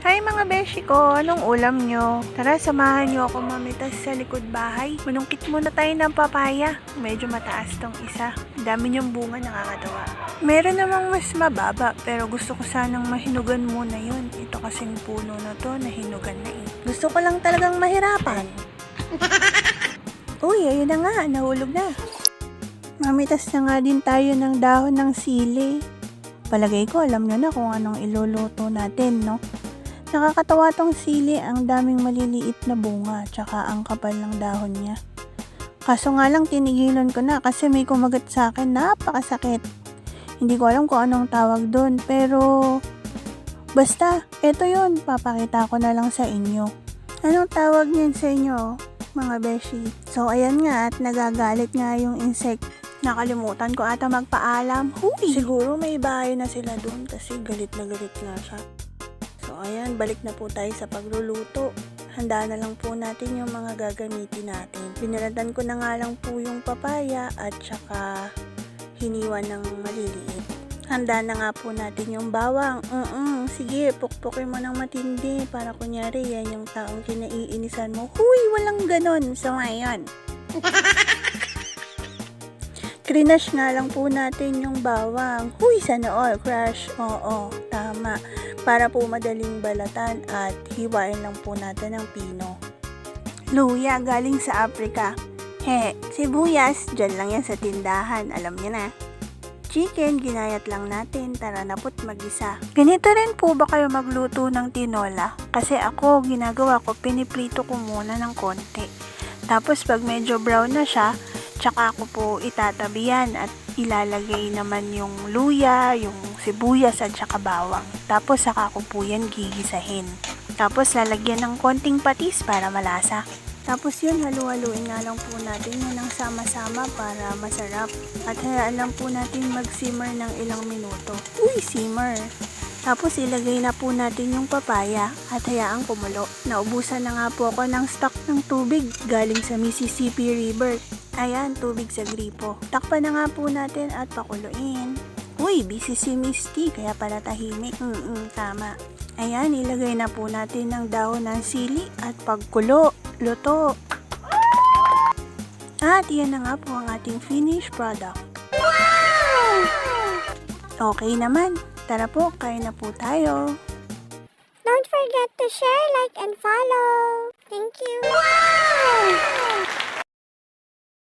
Hi mga beshi ko, anong ulam nyo? Tara, samahan nyo ako mamitas sa likod bahay. Manungkit muna tayo ng papaya. Medyo mataas tong isa. Dami niyong bunga, nakakatawa. Meron namang mas mababa, pero gusto ko sanang mahinugan muna yun. Ito kasing puno na to, nahinugan na eh. Gusto ko lang talagang mahirapan. Uy, ayun na nga, nahulog na. Mamitas na nga din tayo ng dahon ng sili. Palagay ko, alam nyo na kung anong iluluto natin, no? Nakakatawa tong sili, ang daming maliliit na bunga, tsaka ang kapal ng dahon niya. Kaso nga lang tinigilan ko na kasi may kumagat sa akin, napakasakit. Hindi ko alam kung anong tawag doon, pero basta, eto yun, papakita ko na lang sa inyo. Anong tawag niyan sa inyo, mga beshi? So ayan nga, at nagagalit nga yung insect. Nakalimutan ko ata magpaalam. Huy! Siguro may bahay na sila doon kasi galit na galit nga siya. So ayan, balik na po tayo sa pagluluto. Handa na lang po natin yung mga gagamitin natin. Binalatan ko na nga lang po yung papaya at saka hiniwan ng maliliit. Handa na nga po natin yung bawang. Sige, pukpukin mo ng matindi para kunyari yan yung taong kinaiinisan mo. Huy, walang ganon. So ngayon. Krinash nga lang po natin yung bawang. Huy, sana all, crush. Oo, tama. Para po madaling balatan at hiwain lang po natin ng pino. Luya, galing sa Africa. Sibuyas, dyan lang yan sa tindahan. Alam niyo na. Chicken, ginayat lang natin. Tara na po't magisa. Ganito rin po ba kayo magluto ng tinola? Kasi ako, ginagawa ko, piniprito ko muna ng konti. Tapos pag medyo brown na siya, tsaka ko po itatabi yan at ilalagay naman yung luya, yung sibuyas at saka bawang. Tapos saka ko po yan gigisahin. Tapos lalagyan ng konting patis para malasa. Tapos yun, halu-haluin nga lang po natin yun ng sama-sama para masarap. At hayaan lang po natin mag-simmer ng ilang minuto. Uy, simmer! Tapos ilagay na po natin yung papaya at hayaan kumulo. Naubusan na nga po ako ng stock ng tubig galing sa Mississippi River. Ayan, tubig sa gripo. Takpan na nga po natin at pakuluin. Uy, busy si Misty, kaya pala tahimik. Tama. Ayan, ilagay na po natin ng dahon ng sili at pagkulo, luto. At yan na nga po ang ating finished product. Wow! Okay naman. Tara po, kain na po tayo. Don't forget to share, like, and follow. Thank you.